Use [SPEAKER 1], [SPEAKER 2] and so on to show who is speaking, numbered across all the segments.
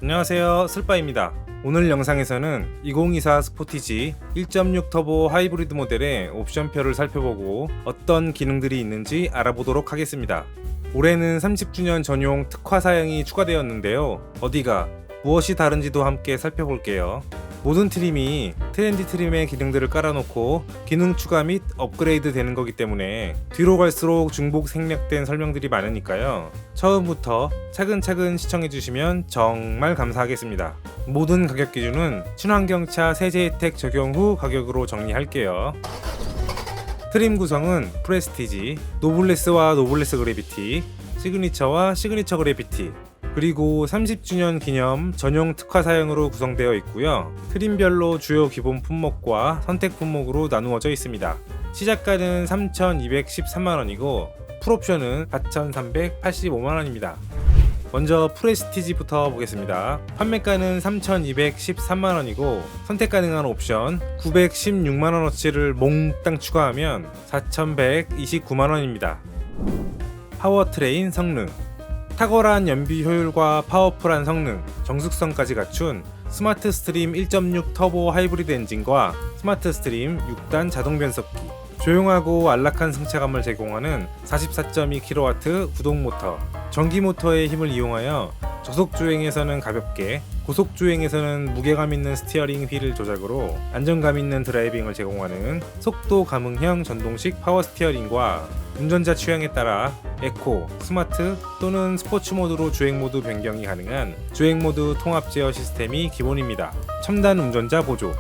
[SPEAKER 1] 안녕하세요, 슬빠입니다. 오늘 영상에서는 2024 스포티지 1.6 터보 하이브리드 모델의 옵션표를 살펴보고 어떤 기능들이 있는지 알아보도록 하겠습니다. 올해는 30주년 전용 특화 사양이 추가되었는데요. 어디가 무엇이 다른지도 함께 살펴볼게요. 모든 트림이 트렌디 트림의 기능들을 깔아놓고 기능 추가 및 업그레이드 되는 거기 때문에 뒤로 갈수록 중복 생략된 설명들이 많으니까요. 처음부터 차근차근 시청해주시면 정말 감사하겠습니다. 모든 가격 기준은 친환경차 세제 혜택 적용 후 가격으로 정리할게요. 트림 구성은 프레스티지, 노블레스와 노블레스 그래비티, 시그니처와 시그니처 그래비티, 그리고 30주년 기념 전용 특화 사양으로 구성되어 있고요. 트림별로 주요 기본 품목과 선택 품목으로 나누어져 있습니다. 시작가는 3,213만원이고 풀옵션은 4,385만원입니다. 먼저 프레스티지부터 보겠습니다. 판매가는 3,213만원이고 선택 가능한 옵션 916만원어치를 몽땅 추가하면 4,129만원입니다. 파워트레인 성능, 탁월한 연비 효율과 파워풀한 성능, 정숙성까지 갖춘 스마트 스트림 1.6 터보 하이브리드 엔진과 스마트 스트림 6단 자동 변속기, 조용하고 안락한 승차감을 제공하는 44.2kW 구동 모터, 전기 모터의 힘을 이용하여 저속 주행에서는 가볍게, 고속 주행에서는 무게감 있는 스티어링 휠 조작으로 안정감 있는 드라이빙을 제공하는 속도 감응형 전동식 파워 스티어링과 운전자 취향에 따라 에코, 스마트 또는 스포츠 모드로 주행 모드 변경이 가능한 주행 모드 통합 제어 시스템이 기본입니다. 첨단 운전자 보조,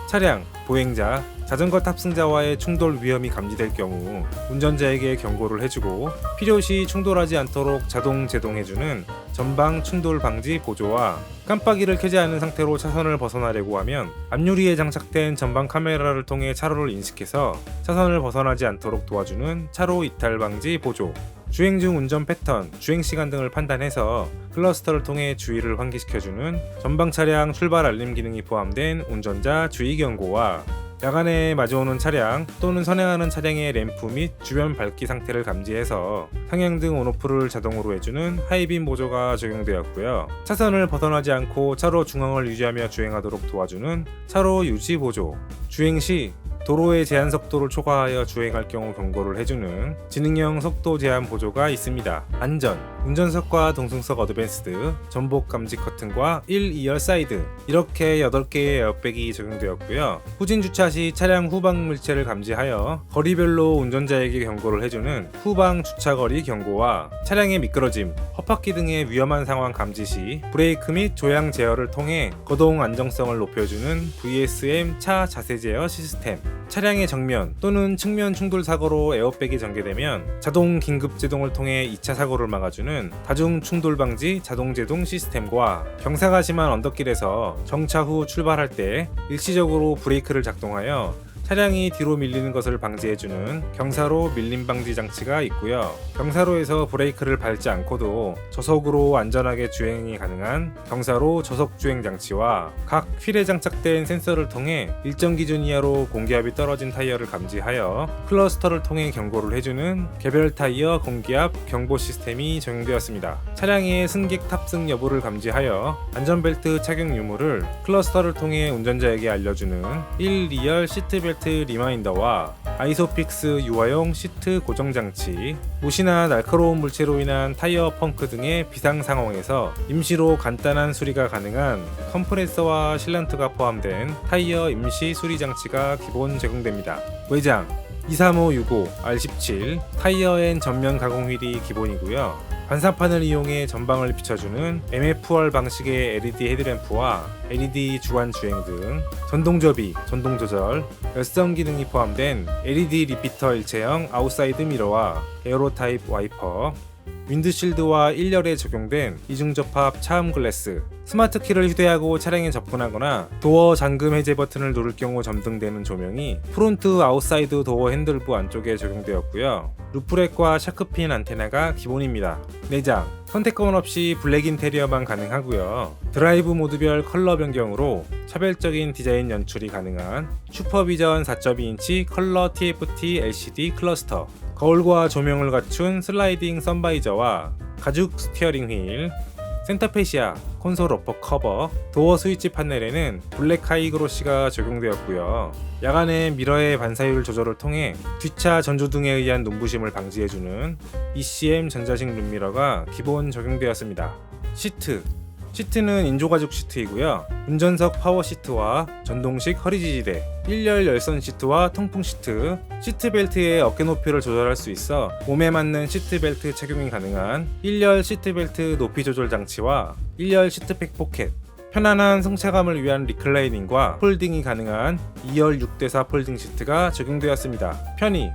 [SPEAKER 1] 차량, 보행자, 자전거 탑승자와의 충돌 위험이 감지될 경우 운전자에게 경고를 해주고 필요시 충돌하지 않도록 자동 제동해주는 전방 충돌 방지 보조와 깜빡이를 켜지 않은 상태로 차선을 벗어나려고 하면 앞유리에 장착된 전방 카메라를 통해 차로를 인식해서 차선을 벗어나지 않도록 도와주는 차로 이탈 방지 보조, 주행 중 운전 패턴, 주행 시간 등을 판단해서 클러스터를 통해 주의를 환기시켜주는 전방 차량 출발 알림 기능이 포함된 운전자 주의 경고와 야간에 마주오는 차량 또는 선행하는 차량의 램프 및 주변 밝기 상태를 감지해서 상향등 온오프를 자동으로 해주는 하이빔 보조가 적용되었고요. 차선을 벗어나지 않고 차로 중앙을 유지하며 주행하도록 도와주는 차로 유지 보조, 주행 시 도로의 제한 속도를 초과하여 주행할 경우 경고를 해주는 지능형 속도 제한 보조가 있습니다. 안전, 운전석과 동승석 어드밴스드, 전복 감지 커튼과 1, 2열 사이드 이렇게 8개의 에어백이 적용되었고요. 후진 주차 시 차량 후방 물체를 감지하여 거리별로 운전자에게 경고를 해주는 후방 주차거리 경고와 차량의 미끄러짐, 헛바퀴 등의 위험한 상황 감지 시 브레이크 및 조향 제어를 통해 거동 안정성을 높여주는 VSM 차 자세 제어 시스템, 차량의 정면 또는 측면 충돌 사고로 에어백이 전개되면 자동 긴급 제동을 통해 2차 사고를 막아주는 다중 충돌 방지 자동 제동 시스템과 경사가 심한 언덕길에서 정차 후 출발할 때 일시적으로 브레이크를 작동하여 차량이 뒤로 밀리는 것을 방지해주는 경사로 밀림 방지 장치가 있고요. 경사로에서 브레이크를 밟지 않고도 저속으로 안전하게 주행이 가능한 경사로 저속 주행 장치와 각 휠에 장착된 센서를 통해 일정 기준 이하로 공기압이 떨어진 타이어를 감지하여 클러스터를 통해 경고를 해주는 개별 타이어 공기압 경보 시스템이 적용되었습니다. 차량의 승객 탑승 여부를 감지하여 안전벨트 착용 유무를 클러스터를 통해 운전자에게 알려주는 1, 2열 시트벨트 리마인더와 아이소픽스 유아용 시트 고정장치, 못이나 날카로운 물체로 인한 타이어 펑크 등의 비상 상황에서 임시로 간단한 수리가 가능한 컴프레서와 실란트가 포함된 타이어 임시 수리 장치가 기본 제공됩니다. 외장 23565 R17 타이어 앤 전면 가공 휠이 기본이고요. 반사판을 이용해 전방을 비춰주는 MFR 방식의 LED 헤드램프와 LED 주간 주행 등 전동 접이, 전동 조절, 열선 기능이 포함된 LED 리피터 일체형 아웃사이드 미러와 에어로 타입 와이퍼, 윈드실드와 1열에 적용된 이중접합 차음 글래스, 스마트 키를 휴대하고 차량에 접근하거나 도어 잠금 해제 버튼을 누를 경우 점등되는 조명이 프론트 아웃사이드 도어 핸들부 안쪽에 적용되었고요. 루프렉과 샤크핀 안테나가 기본입니다. 내장, 선택권 없이 블랙 인테리어만 가능하고요. 드라이브 모드별 컬러 변경으로 차별적인 디자인 연출이 가능한 슈퍼비전 4.2인치 컬러 TFT LCD 클러스터, 거울과 조명을 갖춘 슬라이딩 선바이저와 가죽 스티어링 휠, 센터페시아, 콘솔 어퍼 커버, 도어 스위치 판넬에는 블랙 하이 그로시가 적용되었고요. 야간에 미러의 반사율 조절을 통해 뒷차 전조등에 의한 눈부심을 방지해주는 ECM 전자식 룸미러가 기본 적용되었습니다. 시트는 인조가죽 시트이고요. 운전석 파워 시트와 전동식 허리 지지대, 1열 열선 시트와 통풍 시트, 시트 벨트의 어깨 높이를 조절할 수 있어 몸에 맞는 시트 벨트 착용이 가능한 1열 시트 벨트 높이 조절 장치와 1열 시트백 포켓, 편안한 승차감을 위한 리클라이닝과 폴딩이 가능한 2열 6대4 폴딩 시트가 적용되었습니다. 편의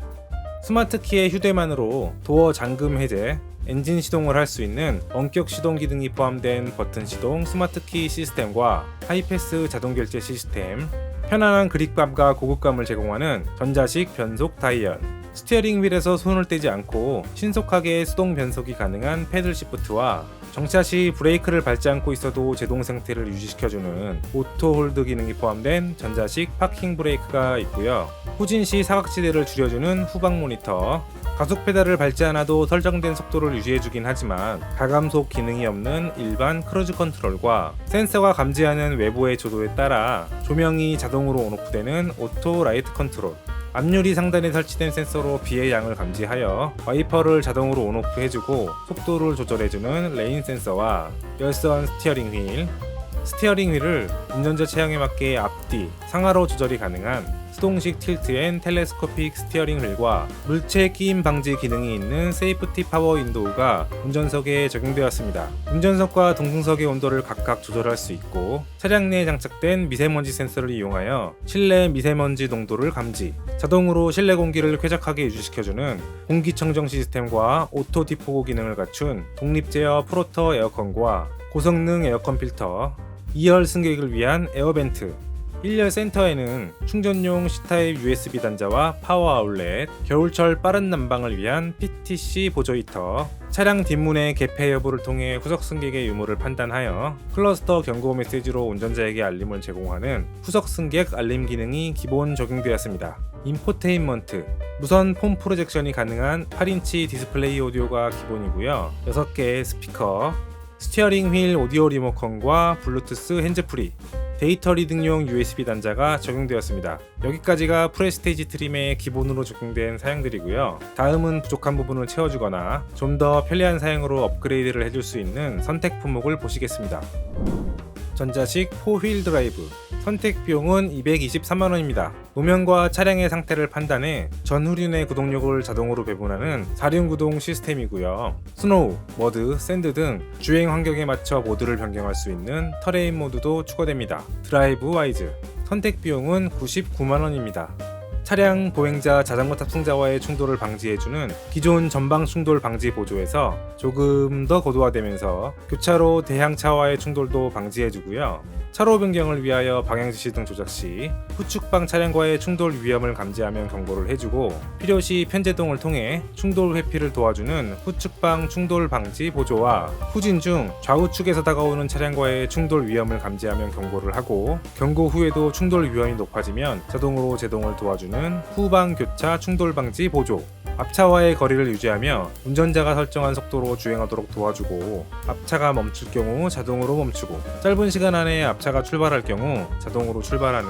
[SPEAKER 1] 스마트 키의 휴대만으로 도어 잠금 해제, 엔진 시동을 할 수 있는 원격 시동 기능이 포함된 버튼 시동 스마트 키 시스템과 하이패스 자동 결제 시스템, 편안한 그립감과 고급감을 제공하는 전자식 변속 다이얼, 스티어링 휠에서 손을 떼지 않고 신속하게 수동 변속이 가능한 패들 시프트와 정차 시 브레이크를 밟지 않고 있어도 제동 상태를 유지시켜주는 오토 홀드 기능이 포함된 전자식 파킹 브레이크가 있고요. 후진 시 사각지대를 줄여주는 후방 모니터, 가속 페달을 밟지 않아도 설정된 속도를 유지해주긴 하지만 가감속 기능이 없는 일반 크루즈 컨트롤과 센서가 감지하는 외부의 조도에 따라 조명이 자동으로 온오프되는 오토 라이트 컨트롤, 앞유리 상단에 설치된 센서로 비의 양을 감지하여 와이퍼를 자동으로 온오프 해주고 속도를 조절해주는 레인 센서와 열선 스티어링 휠을 운전자 체형에 맞게 앞뒤, 상하로 조절이 가능한 수동식 틸트 앤 텔레스코픽 스티어링 휠과 물체 끼임 방지 기능이 있는 세이프티 파워 윈도우가 운전석에 적용되었습니다. 운전석과 동승석의 온도를 각각 조절할 수 있고 차량 내에 장착된 미세먼지 센서를 이용하여 실내 미세먼지 농도를 감지, 자동으로 실내 공기를 쾌적하게 유지시켜주는 공기청정 시스템과 오토 디포고 기능을 갖춘 독립 제어 프로터 에어컨과 고성능 에어컨 필터, 2열 승객을 위한 에어벤트, 1열 센터에는 충전용 C타입 USB 단자와 파워 아울렛, 겨울철 빠른 난방을 위한 PTC 보조 히터, 차량 뒷문의 개폐 여부를 통해 후석 승객의 유무를 판단하여 클러스터 경고 메시지로 운전자에게 알림을 제공하는 후석 승객 알림 기능이 기본 적용되었습니다. 인포테인먼트, 무선 폼 프로젝션이 가능한 8인치 디스플레이 오디오가 기본이고요. 6개의 스피커, 스티어링 휠 오디오 리모컨과 블루투스 핸즈프리, 데이터 리딩용 USB 단자가 적용되었습니다. 여기까지가 프레스티지 트림의 기본으로 적용된 사양들이고요. 다음은 부족한 부분을 채워주거나 좀 더 편리한 사양으로 업그레이드를 해줄 수 있는 선택 품목을 보시겠습니다. 전자식 4휠 드라이브, 선택 비용은 223만원입니다. 노면과 차량의 상태를 판단해 전후륜의 구동력을 자동으로 배분하는 4륜 구동 시스템이고요. 스노우, 머드, 샌드 등 주행 환경에 맞춰 모드를 변경할 수 있는 터레인 모드도 추가됩니다. 드라이브 와이즈, 선택 비용은 99만원입니다. 차량, 보행자, 자전거 탑승자와의 충돌을 방지해주는 기존 전방 충돌 방지 보조에서 조금 더 고도화되면서 교차로 대향차와의 충돌도 방지해주고요. 차로 변경을 위하여 방향지시 등 조작 시 후측방 차량과의 충돌 위험을 감지하면 경고를 해주고 필요시 편제동을 통해 충돌 회피를 도와주는 후측방 충돌 방지 보조와 후진 중 좌우측에서 다가오는 차량과의 충돌 위험을 감지하면 경고를 하고 경고 후에도 충돌 위험이 높아지면 자동으로 제동을 도와주는 후방 교차 충돌 방지 보조, 앞차와의 거리를 유지하며 운전자가 설정한 속도로 주행하도록 도와주고 앞차가 멈출 경우 자동으로 멈추고 짧은 시간 안에 앞차가 출발할 경우 자동으로 출발하는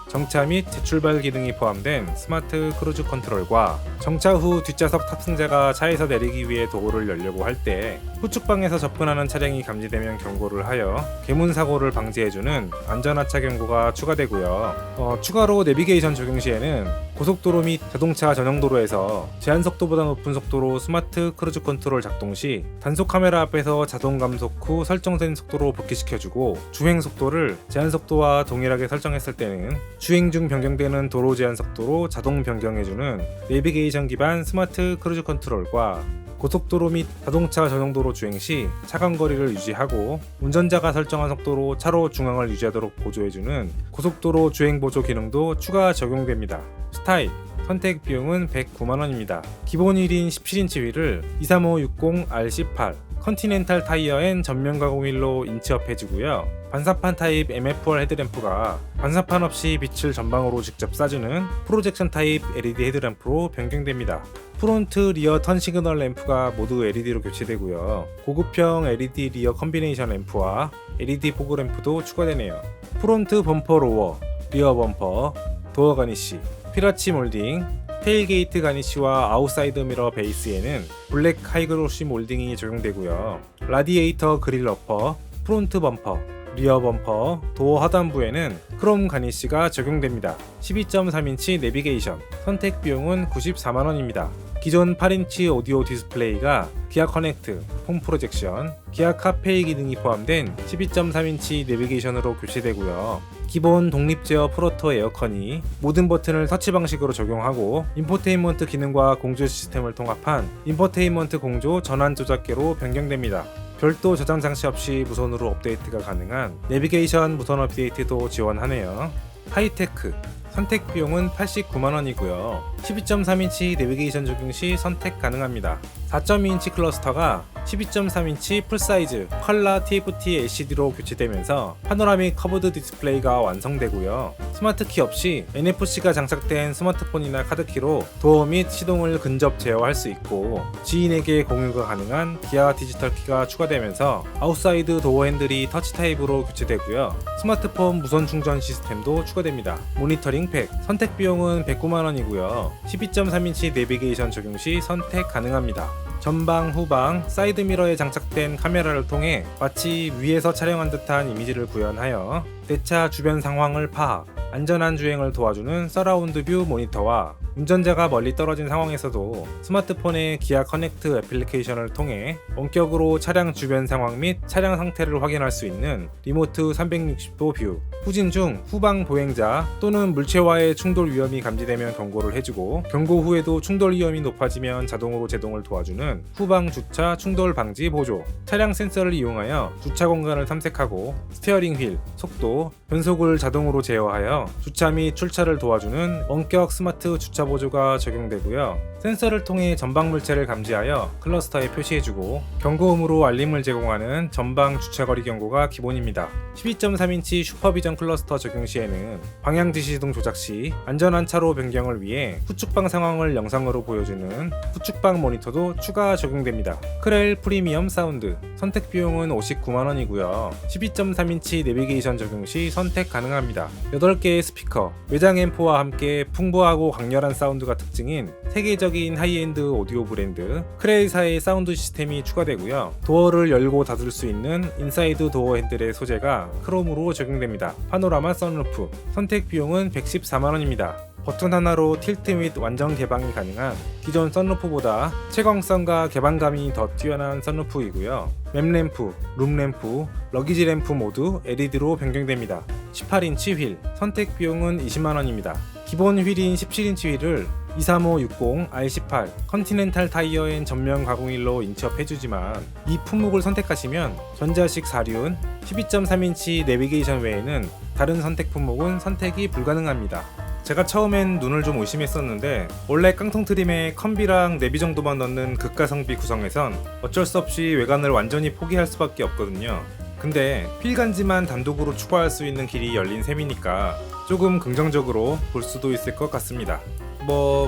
[SPEAKER 1] 정차 및 재출발 기능이 포함된 스마트 크루즈 컨트롤과 정차 후 뒷좌석 탑승자가 차에서 내리기 위해 도어를 열려고 할 때 후측방에서 접근하는 차량이 감지되면 경고를 하여 개문 사고를 방지해주는 안전하차 경고가 추가되고요. 추가로 내비게이션 적용 시에는 고속도로 및 자동차 전용도로에서 제한 속도보다 높은 속도로 스마트 크루즈 컨트롤 작동 시 단속 카메라 앞에서 자동 감속 후 설정된 속도로 복귀시켜주고 주행 속도를 제한 속도와 동일하게 설정했을 때는 주행 중 변경되는 도로 제한 속도로 자동 변경해주는 내비게이션 기반 스마트 크루즈 컨트롤과 고속도로 및 자동차 전용도로 주행 시 차간 거리를 유지하고 운전자가 설정한 속도로 차로 중앙을 유지하도록 보조해주는 고속도로 주행 보조 기능도 추가 적용됩니다. 스타일, 선택 비용은 109만원입니다. 기본 휠인 17인치 휠을 23560R18 컨티넨탈 타이어 앤 전면 가공 휠로 인치업 해주고요. 반사판 타입 MF1 헤드램프가 반사판 없이 빛을 전방으로 직접 쏴주는 프로젝션 타입 LED 헤드램프로 변경됩니다. 프론트 리어 턴 시그널 램프가 모두 LED로 교체되고요. 고급형 LED 리어 컨비네이션 램프와 LED 포그 램프도 추가되네요. 프론트 범퍼 로어, 리어 범퍼, 도어 가니쉬, 피라치 몰딩, 테일게이트 가니쉬와 아웃사이드 미러 베이스에는 블랙 하이그로시 몰딩이 적용되고요. 라디에이터 그릴 러퍼, 프론트 범퍼, 리어 범퍼, 도어 하단부에는 크롬 가니쉬가 적용됩니다. 12.3인치 내비게이션, 선택 비용은 94만원입니다. 기존 8인치 오디오 디스플레이가 기아 커넥트, 홈 프로젝션, 기아 카페이 기능이 포함된 12.3인치 내비게이션으로 교체되고요. 기본 독립 제어 프로토 에어컨이 모든 버튼을 터치 방식으로 적용하고 인포테인먼트 기능과 공조 시스템을 통합한 인포테인먼트 공조 전환 조작계로 변경됩니다. 별도 저장 장치 없이 무선으로 업데이트가 가능한 내비게이션 무선 업데이트도 지원하네요. 하이테크, 선택 비용은 89만원이고요. 12.3인치 내비게이션 적용 시 선택 가능합니다. 4.2인치 클러스터가 12.3인치 풀사이즈 컬러 TFT LCD로 교체되면서 파노라믹 커브드 디스플레이가 완성되고요. 스마트키 없이 NFC가 장착된 스마트폰이나 카드키로 도어 및 시동을 근접 제어할 수 있고 지인에게 공유가 가능한 기아 디지털 키가 추가되면서 아웃사이드 도어 핸들이 터치 타입으로 교체되고요. 스마트폰 무선 충전 시스템도 추가됩니다. 모니터링 팩, 선택 비용은 109만원이고요. 12.3인치 내비게이션 적용 시 선택 가능합니다. 전방, 후방, 사이드 미러에 장착된 카메라를 통해 마치 위에서 촬영한 듯한 이미지를 구현하여 내 차 주변 상황을 파악, 안전한 주행을 도와주는 서라운드 뷰 모니터와 운전자가 멀리 떨어진 상황에서도 스마트폰의 기아 커넥트 애플리케이션을 통해 원격으로 차량 주변 상황 및 차량 상태를 확인할 수 있는 리모트 360도 뷰, 후진 중 후방 보행자 또는 물체와의 충돌 위험이 감지되면 경고를 해주고 경고 후에도 충돌 위험이 높아지면 자동으로 제동을 도와주는 후방 주차 충돌 방지 보조, 차량 센서를 이용하여 주차 공간을 탐색하고 스티어링 휠, 속도, 변속을 자동으로 제어하여 주차 및 출차를 도와주는 원격 스마트 주차 보조가 적용되고요. 센서를 통해 전방 물체를 감지하여 클러스터에 표시해주고 경고음으로 알림을 제공하는 전방 주차거리 경고가 기본입니다. 12.3인치 슈퍼비전 클러스터 적용 시에는 방향 지시등 조작 시 안전한 차로 변경을 위해 후측방 상황을 영상으로 보여주는 후측방 모니터도 추가 적용됩니다. 크렐 프리미엄 사운드, 선택 비용은 59만원이고요. 12.3인치 내비게이션 적용 시 선택 가능합니다. 8개의 스피커, 외장 앰프와 함께 풍부하고 강렬한 사운드가 특징인 세계적인 하이엔드 오디오 브랜드 크레이사의 사운드 시스템이 추가되고요. 도어를 열고 닫을 수 있는 인사이드 도어 핸들의 소재가 크롬으로 적용됩니다. 파노라마 선루프, 선택 비용은 114만원입니다. 버튼 하나로 틸트 및 완전 개방이 가능한 기존 선루프보다 채광성과 개방감이 더 뛰어난 선루프이고요. 맵램프, 룸램프, 러기지 램프 모두 LED로 변경됩니다. 18인치 휠, 선택 비용은 20만원입니다. 기본 휠인 17인치 휠을 23560 R18 컨티넨탈 타이어엔 전면 가공일로 인첩해주지만 이 품목을 선택하시면 전자식 4륜, 12.3인치 내비게이션 외에는 다른 선택 품목은 선택이 불가능합니다. 제가 처음엔 눈을 좀 의심했었는데 원래 깡통 트림에 컴비랑 내비 정도만 넣는 극가성비 구성에선 어쩔 수 없이 외관을 완전히 포기할 수밖에 없거든요. 근데 필간지만 단독으로 추가할 수 있는 길이 열린 셈이니까 조금 긍정적으로 볼 수도 있을 것 같습니다.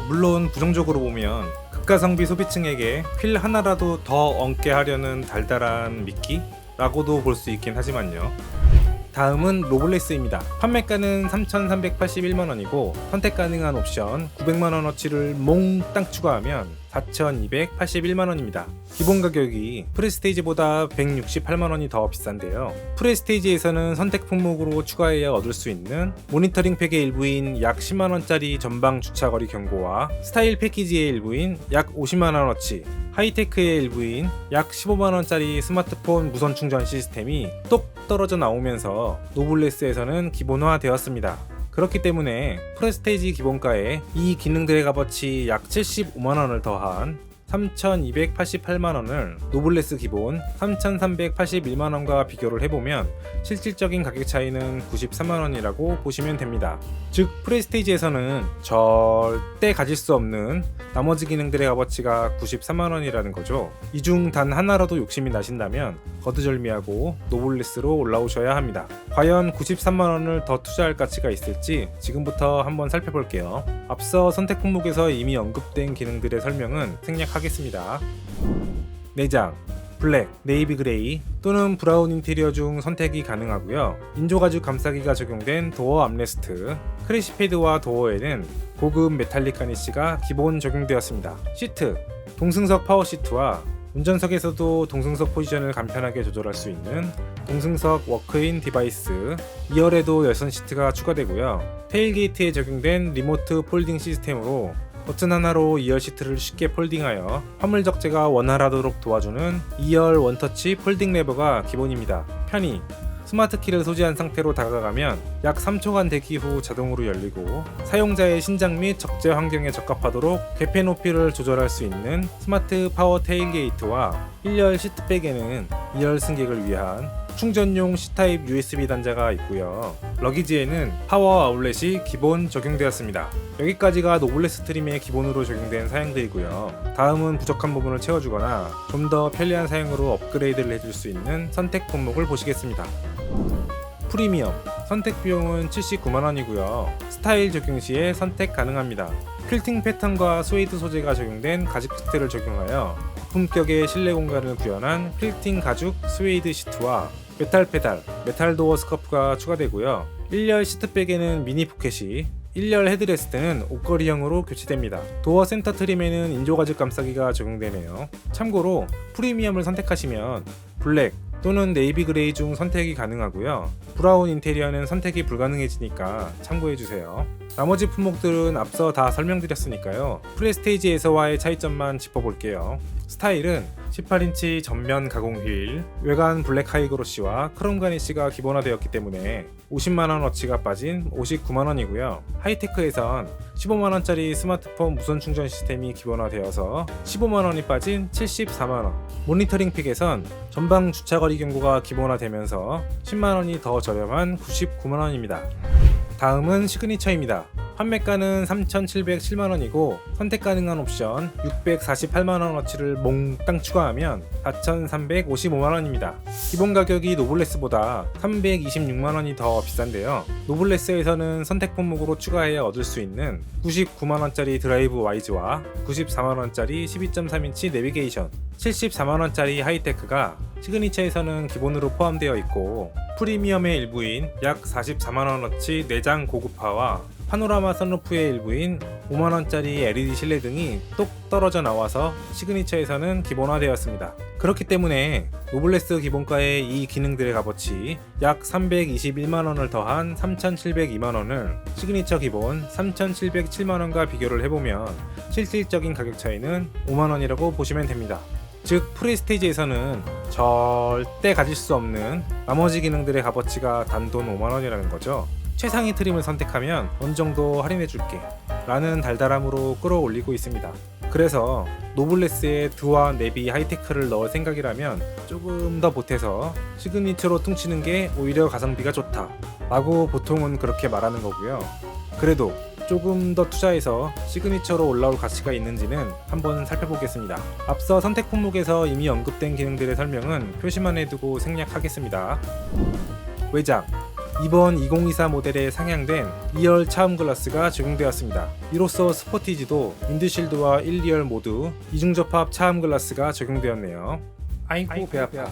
[SPEAKER 1] 물론 부정적으로 보면 극가성비 소비층에게 휠 하나라도 더 얹게 하려는 달달한 미끼? 라고도 볼 수 있긴 하지만요. 다음은 로블레스입니다. 판매가는 3,381만원이고 선택 가능한 옵션 900만원어치를 몽땅 추가하면 4,281만원입니다. 기본 가격이 프레스테이지보다 168만원이 더 비싼데요. 프레스테이지에서는 선택 품목으로 추가해야 얻을 수 있는 모니터링 팩의 일부인 약 10만원짜리 전방 주차거리 경고와 스타일 패키지의 일부인 약 50만원어치, 하이테크의 일부인 약 15만원짜리 스마트폰 무선 충전 시스템이 똑 떨어져 나오면서 노블레스에서는 기본화되었습니다. 그렇기 때문에 프레스테이지 기본가에 이 기능들의 값어치 약 75만원을 더한 3,288만원을 노블레스 기본 3,381만원과 비교를 해보면 실질적인 가격 차이는 93만원이라고 보시면 됩니다. 즉 프레스티지에서는 절대 가질 수 없는 나머지 기능들의 값어치가 93만원이라는 거죠. 이 중 단 하나라도 욕심이 나신다면 거두절미하고 노블레스로 올라오셔야 합니다. 과연 93만원을 더 투자할 가치가 있을지 지금부터 한번 살펴볼게요. 앞서 선택 품목에서 이미 언급된 기능들의 설명은 생략하겠습니다. 내장, 블랙, 네이비 그레이 또는 브라운 인테리어 중 선택이 가능하고요. 인조가죽 감싸기가 적용된 도어 암레스트, 크래시패드와 도어에는 고급 메탈릭 가니쉬가 기본 적용되었습니다. 시트, 동승석 파워 시트와 운전석에서도 동승석 포지션을 간편하게 조절할 수 있는 동승석 워크인 디바이스, 2열에도 열선 시트가 추가되고요. 테일게이트에 적용된 리모트 폴딩 시스템으로 버튼 하나로 2열 시트를 쉽게 폴딩하여 화물 적재가 원활하도록 도와주는 2열 원터치 폴딩 레버가 기본입니다. 편의, 스마트 키를 소지한 상태로 다가가면 약 3초간 대기 후 자동으로 열리고 사용자의 신장 및 적재 환경에 적합하도록 개폐 높이를 조절할 수 있는 스마트 파워 테일게이트와 1열 시트백에는 2열 승객을 위한 충전용 C타입 USB 단자가 있고요. 러기지에는 파워 아울렛이 기본 적용되었습니다. 여기까지가 노블레스 트림의 기본으로 적용된 사양들이고요. 다음은 부족한 부분을 채워주거나 좀 더 편리한 사용으로 업그레이드를 해줄 수 있는 선택 품목을 보시겠습니다. 프리미엄, 선택 비용은 79만원이고요. 스타일 적용 시에 선택 가능합니다. 퀼팅 패턴과 스웨이드 소재가 적용된 가죽 시트를 적용하여 고품격의 실내 공간을 구현한 퀼팅 가죽 스웨이드 시트와 메탈 페달, 메탈 도어 스커프가 추가되고요. 1열 시트백에는 미니 포켓이, 1열 헤드레스트는 옷걸이형으로 교체됩니다. 도어 센터 트림에는 인조가죽 감싸기가 적용되네요. 참고로 프리미엄을 선택하시면 블랙 또는 네이비 그레이 중 선택이 가능하고요. 브라운 인테리어는 선택이 불가능해지니까 참고해주세요. 나머지 품목들은 앞서 다 설명드렸으니까요. 프레스테이지에서와의 차이점만 짚어볼게요. 스타일은 18인치 전면 가공 휠, 외관 블랙 하이그로시와 크롬 가니쉬가 기본화되었기 때문에 50만원어치가 빠진 59만원이고요. 하이테크에선 15만원짜리 스마트폰 무선 충전 시스템이 기본화되어서 15만원이 빠진 74만원, 모니터링 픽에선 전방 주차거리 경고가 기본화되면서 10만원이 더 저렴한 99만원입니다. 다음은 시그니처입니다. 판매가는 3,707만원이고 선택 가능한 옵션 648만원어치를 몽땅 추가하면 4,355만원입니다. 기본 가격이 노블레스보다 326만원이 더 비싼데요. 노블레스에서는 선택 품목으로 추가해 얻을 수 있는 99만원짜리 드라이브 와이즈와 94만원짜리 12.3인치 내비게이션, 74만원짜리 하이테크가 시그니처에서는 기본으로 포함되어 있고 프리미엄의 일부인 약 44만원어치 내장 고급화와 파노라마 선루프의 일부인 5만원짜리 LED 실내 등이 똑 떨어져 나와서 시그니처에서는 기본화되었습니다. 그렇기 때문에 노블레스 기본가의 이 기능들의 값어치 약 321만원을 더한 3,702만원을 시그니처 기본 3,707만원과 비교를 해보면 실질적인 가격 차이는 5만원이라고 보시면 됩니다. 즉 프레스티지에서는 절대 가질 수 없는 나머지 기능들의 값어치가 단돈 5만원이라는 거죠. 최상위 트림을 선택하면 어느 정도 할인해줄게 라는 달달함으로 끌어올리고 있습니다. 그래서 노블레스에 드와 네비 하이테크를 넣을 생각이라면 조금 더 보태서 시그니처로 퉁치는 게 오히려 가성비가 좋다 라고 보통은 그렇게 말하는 거고요. 그래도 조금 더 투자해서 시그니처로 올라올 가치가 있는지는 한번 살펴보겠습니다. 앞서 선택 품목에서 이미 언급된 기능들의 설명은 표시만 해두고 생략하겠습니다. 외장, 이번 2024 모델에 상향된 2열 차음 글라스가 적용되었습니다. 이로써 스포티지도 윈드실드와 1, 2열 모두 이중접합 차음 글라스가 적용되었네요. 아이고 배 아파.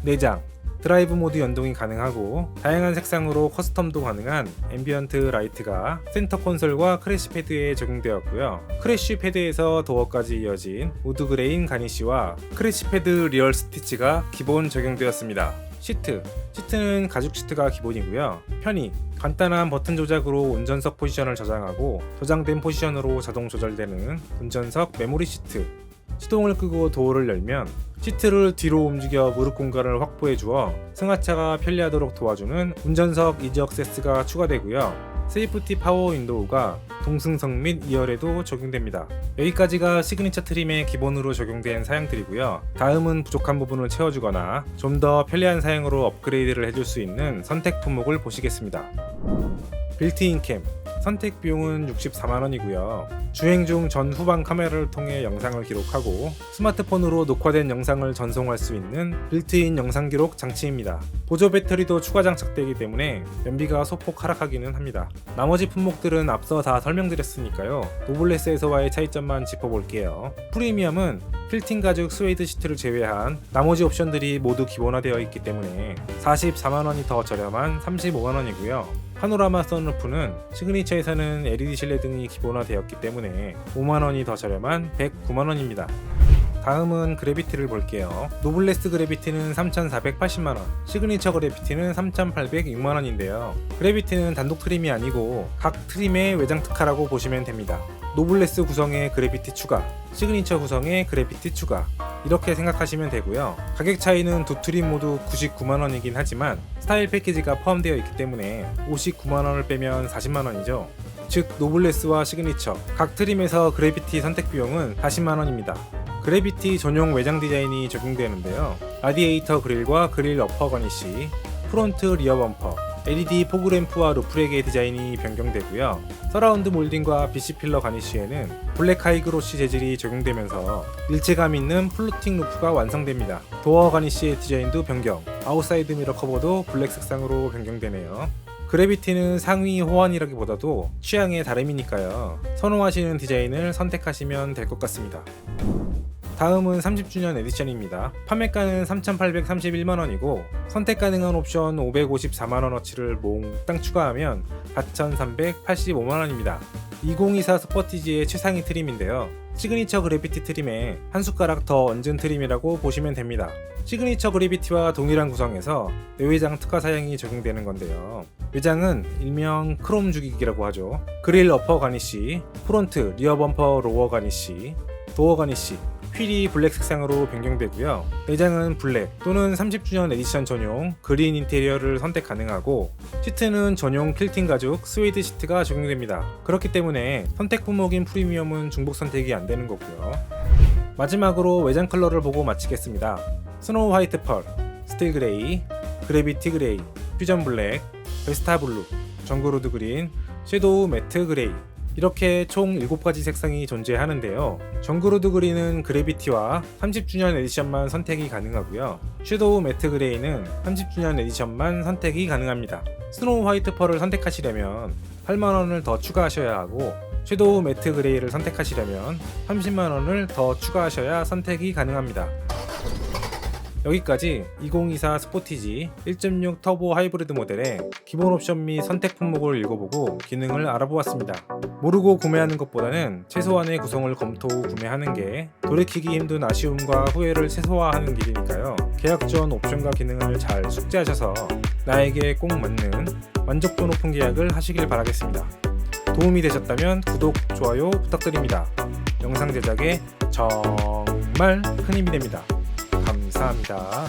[SPEAKER 1] 내장, 드라이브 모드 연동이 가능하고 다양한 색상으로 커스텀도 가능한 앰비언트 라이트가 센터 콘솔과 크래시 패드에 적용되었고요. 크래시 패드에서 도어까지 이어진 우드 그레인 가니쉬와 크래시 패드 리얼 스티치가 기본 적용되었습니다. 시트는 가죽 시트가 기본이고요. 편의, 간단한 버튼 조작으로 운전석 포지션을 저장하고 저장된 포지션으로 자동 조절되는 운전석 메모리 시트, 시동을 끄고 도어를 열면 시트를 뒤로 움직여 무릎 공간을 확보해 주어 승하차가 편리하도록 도와주는 운전석 이지 액세스가 추가되고요. 세이프티 파워 윈도우가 동승성 및 2열에도 적용됩니다. 여기까지가 시그니처 트림에 기본으로 적용된 사양들이고요. 다음은 부족한 부분을 채워주거나 좀 더 편리한 사양으로 업그레이드를 해줄 수 있는 선택 품목을 보시겠습니다. 빌트인 캠, 선택 비용은 64만원이고요. 주행 중 전 후방 카메라를 통해 영상을 기록하고 스마트폰으로 녹화된 영상을 전송할 수 있는 빌트인 영상 기록 장치입니다. 보조 배터리도 추가 장착되기 때문에 연비가 소폭 하락하기는 합니다. 나머지 품목들은 앞서 다 설명드렸으니까요. 노블레스에서와의 차이점만 짚어볼게요. 프리미엄은 필팅 가죽 스웨이드 시트를 제외한 나머지 옵션들이 모두 기본화되어 있기 때문에 44만원이 더 저렴한 35만원이고요. 파노라마 선루프는 시그니처에서는 LED 실내등이 기본화되었기 때문에 5만원이 더 저렴한 109만원입니다. 다음은 그래비티를 볼게요. 노블레스 그래비티는 3,480만원, 시그니처 그래비티는 3,806만원인데요. 그래비티는 단독 트림이 아니고 각 트림의 외장 특화라고 보시면 됩니다. 노블레스 구성에 그래비티 추가, 시그니처 구성에 그래비티 추가, 이렇게 생각하시면 되고요. 가격 차이는 두 트림 모두 99만원이긴 하지만 스타일 패키지가 포함되어 있기 때문에 59만원을 빼면 40만원이죠. 즉 노블레스와 시그니처 각 트림에서 그래비티 선택 비용은 40만원입니다. 그래비티 전용 외장 디자인이 적용되는데요. 라디에이터 그릴과 그릴 어퍼 거니쉬, 프론트 리어 범퍼, LED 포그램프와 루프렉의 디자인이 변경되고요. 서라운드 몰딩과 BC 필러 가니쉬에는 블랙 하이그로시 재질이 적용되면서 일체감 있는 플로팅 루프가 완성됩니다. 도어 가니쉬의 디자인도 변경, 아웃사이드 미러 커버도 블랙 색상으로 변경되네요. 그래비티는 상위 호환이라기보다도 취향의 다름이니까요. 선호하시는 디자인을 선택하시면 될 것 같습니다. 다음은 30주년 에디션입니다. 판매가는 3,831만원이고 선택 가능한 옵션 554만원어치를 몽땅 추가하면 4,385만원입니다. 2024 스포티지의 최상위 트림인데요. 시그니처 그래비티 트림에 한 숟가락 더 얹은 트림이라고 보시면 됩니다. 시그니처 그래비티와 동일한 구성에서 내외장 특화 사양이 적용되는 건데요. 외장은 일명 크롬 죽이기라고 하죠. 그릴 어퍼 가니쉬, 프론트 리어 범퍼 로어 가니쉬, 도어 가니쉬, 휠이 블랙 색상으로 변경되고요. 내장은 블랙 또는 30주년 에디션 전용 그린 인테리어를 선택 가능하고 시트는 전용 퀼팅 가죽 스웨이드 시트가 적용됩니다. 그렇기 때문에 선택 품목인 프리미엄은 중복 선택이 안 되는 거고요. 마지막으로 외장 컬러를 보고 마치겠습니다. 스노우 화이트 펄, 스틸 그레이, 그래비티 그레이, 퓨전 블랙, 베스타 블루, 정글우드 그린, 섀도우 매트 그레이, 이렇게 총 7가지 색상이 존재하는데요. 정글우드 그린은 그래비티와 30주년 에디션만 선택이 가능하고요. 섀도우 매트 그레이는 30주년 에디션만 선택이 가능합니다. 스노우 화이트 펄을 선택하시려면 8만원을 더 추가하셔야 하고 섀도우 매트 그레이를 선택하시려면 30만원을 더 추가하셔야 선택이 가능합니다. 여기까지 2024 스포티지 1.6 터보 하이브리드 모델의 기본 옵션 및 선택 품목을 읽어보고 기능을 알아보았습니다. 모르고 구매하는 것보다는 최소한의 구성을 검토 후 구매하는 게 돌이키기 힘든 아쉬움과 후회를 최소화하는 길이니까요. 계약 전 옵션과 기능을 잘 숙지하셔서 나에게 꼭 맞는 만족도 높은 계약을 하시길 바라겠습니다. 도움이 되셨다면 구독, 좋아요 부탁드립니다. 영상 제작에 정말 큰 힘이 됩니다. 감사합니다.